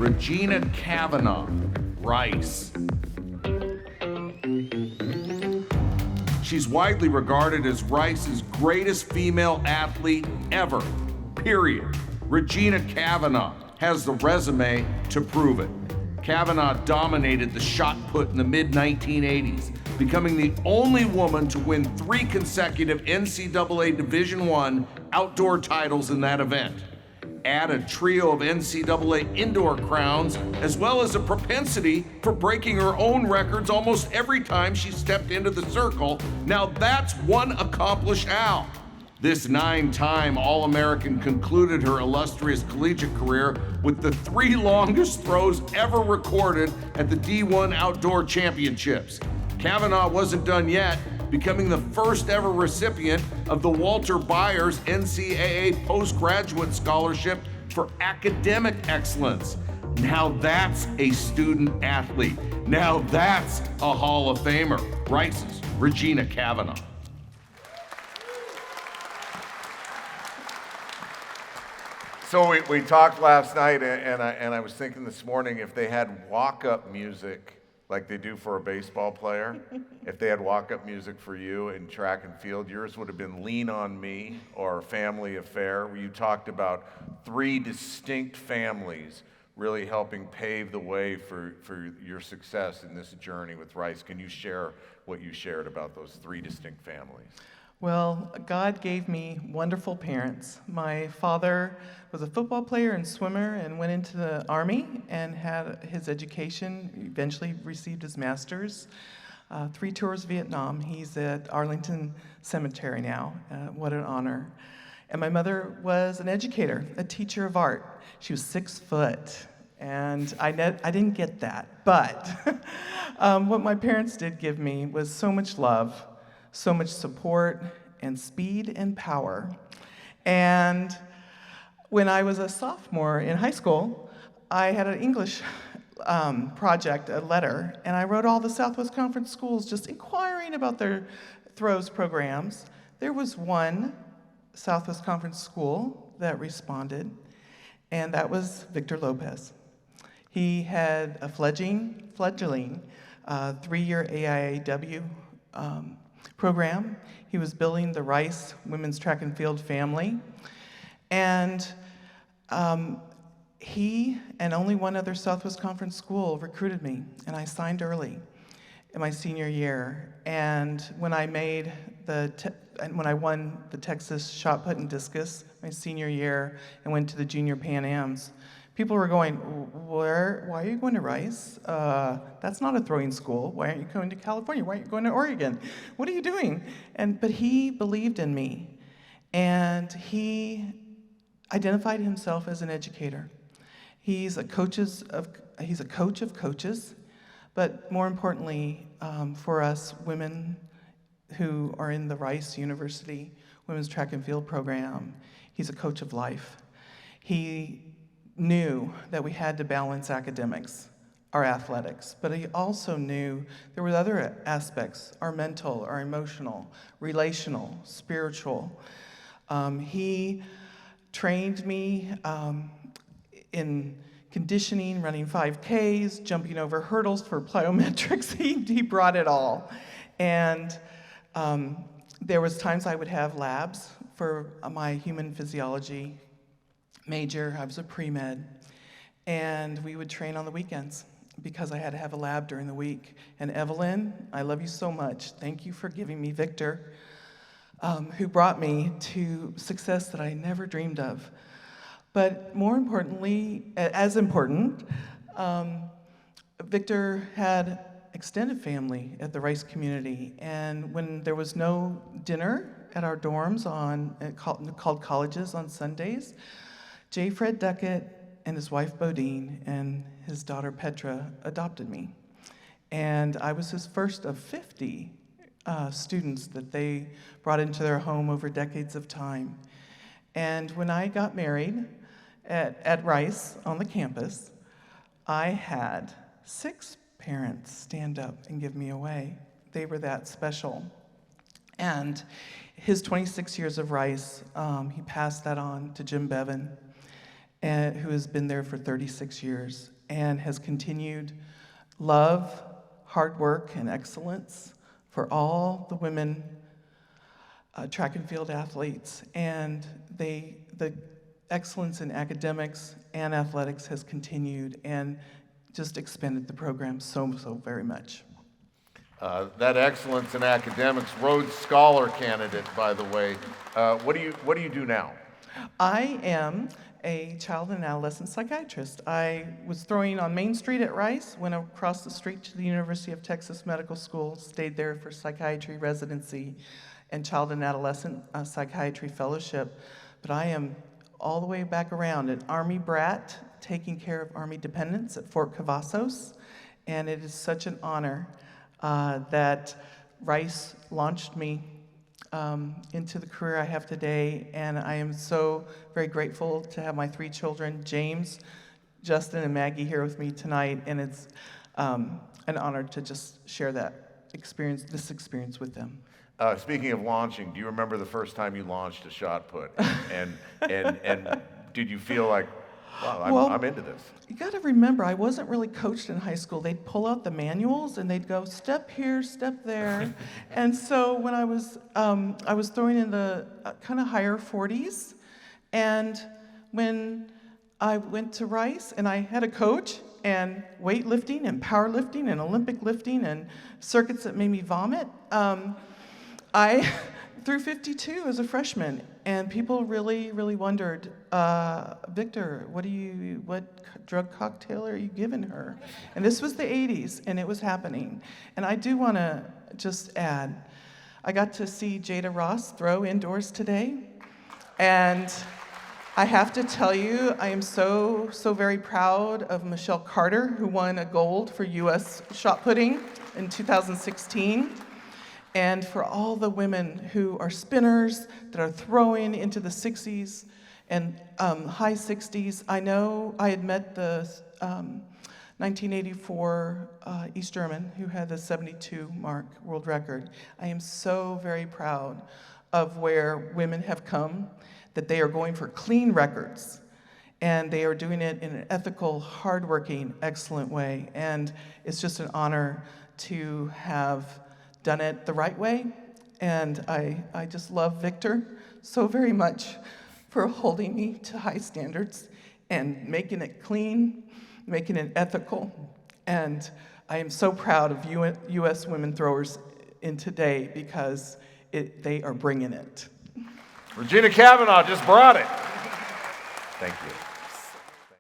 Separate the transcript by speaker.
Speaker 1: Regina Cavanaugh, Rice. She's widely regarded as Rice's greatest female athlete ever, period. Regina Cavanaugh has the resume to prove it. Cavanaugh dominated the shot put in the mid-1980s, becoming the only woman to win 3 consecutive NCAA Division I outdoor titles in that event. Add a trio of NCAA indoor crowns, as well as a propensity for breaking her own records almost every time she stepped into the circle. Now that's one accomplished owl. This 9-time All-American concluded her illustrious collegiate career with the 3 longest throws ever recorded at the D1 Outdoor Championships. Cavanaugh wasn't done yet, becoming the first ever recipient of the Walter Byers NCAA Postgraduate Scholarship for Academic Excellence. Now that's a student athlete. Now that's a Hall of Famer. Rice's Regina Cavanaugh.
Speaker 2: So we talked last night, and I was thinking this morning, if they had walk-up music like they do for a baseball player, if they had walk-up music for you in track and field, yours would have been Lean on Me or Family Affair, where you talked about 3 distinct families really helping pave the way for your success in this journey with Rice. Can you share what you shared about those 3 distinct families?
Speaker 3: Well, God gave me wonderful parents. My father was a football player and swimmer and went into the Army and had his education, eventually received his master's. 3 tours of Vietnam. He's at Arlington Cemetery now. What an honor. And my mother was an educator, a teacher of art. She was 6 foot, and I didn't get that. But what my parents did give me was so much love, so much support, and speed and power. And when I was a sophomore in high school, I had an English project, a letter, and I wrote all the Southwest Conference schools just inquiring about their throws programs. There was one Southwest Conference school that responded, and that was Victor Lopez. He had a fledgling 3-year AIAW program. He was building the Rice women's track and field family. And he and only one other Southwest Conference school recruited me, and I signed early in my senior year. And when I when I won the Texas shot put and discus my senior year and went to the Junior Pan Ams, people were going, why are you going to Rice? That's not a throwing school. Why aren't you going to California? Why aren't you going to Oregon? What are you doing? But he believed in me, and he identified himself as an educator. He's a coach of coaches, but more importantly, for us women who are in the Rice University Women's Track and Field program, he's a coach of life. He knew that we had to balance academics, our athletics, but he also knew there were other aspects, our mental, our emotional, relational, spiritual. He trained me in conditioning, running 5Ks, jumping over hurdles for plyometrics. He brought it all. And there was times I would have labs for my human physiology major. I was a pre-med, and we would train on the weekends because I had to have a lab during the week. And Evelyn, I love you so much. Thank you for giving me Victor, who brought me to success that I never dreamed of. But more importantly, as important, Victor had extended family at the Rice community, and when there was no dinner at our dorms called colleges on Sundays, J. Fred Duckett and his wife Bodine and his daughter Petra adopted me. And I was his first of 50 students that they brought into their home over decades of time. And when I got married at Rice on the campus, I had 6 parents stand up and give me away. They were that special. And his 26 years of Rice, he passed that on to Jim Bevan. and who has been there for 36 years and has continued love, hard work, and excellence for all the women track and field athletes. And the excellence in academics and athletics has continued and just expanded the program so very much.
Speaker 2: That excellence in academics, Rhodes Scholar candidate, by the way. What do you do now?
Speaker 3: I am a child and adolescent psychiatrist. I was throwing on Main Street at Rice, went across the street to the University of Texas Medical School, stayed there for psychiatry residency and child and adolescent psychiatry fellowship. But I am all the way back around, an Army brat, taking care of Army dependents at Fort Cavazos. And it is such an honor that Rice launched me into the career I have today, and I am so very grateful to have my 3 children, James, Justin, and Maggie, here with me tonight, and it's an honor to just share this experience with them.
Speaker 2: Speaking of launching, do you remember the first time you launched a shot put? And did you feel like, wow, I'm into this?
Speaker 3: You got to remember, I wasn't really coached in high school. They'd pull out the manuals and they'd go, step here, step there. And so when I was throwing in the kind of higher 40s, and when I went to Rice and I had a coach and weightlifting and powerlifting and Olympic lifting and circuits that made me vomit, I threw 52 as a freshman, and people really wondered, Victor, what drug cocktail are you giving her? And this was the 80s, and it was happening. And I do want to just add, I got to see Jada Ross throw indoors today, and I have to tell you, I am so very proud of Michelle Carter, who won a gold for U.S. shot putting in 2016. And for all the women who are spinners that are throwing into the 60s and high 60s, I know I had met the 1984 East German who had the 72 mark world record. I am so very proud of where women have come, that they are going for clean records, and they are doing it in an ethical, hardworking, excellent way. And it's just an honor to have done it the right way, and I just love Victor so very much for holding me to high standards and making it clean, making it ethical, and I am so proud of U.S. women throwers in today because they are bringing it.
Speaker 2: Regina Cavanaugh just brought it. Thank you.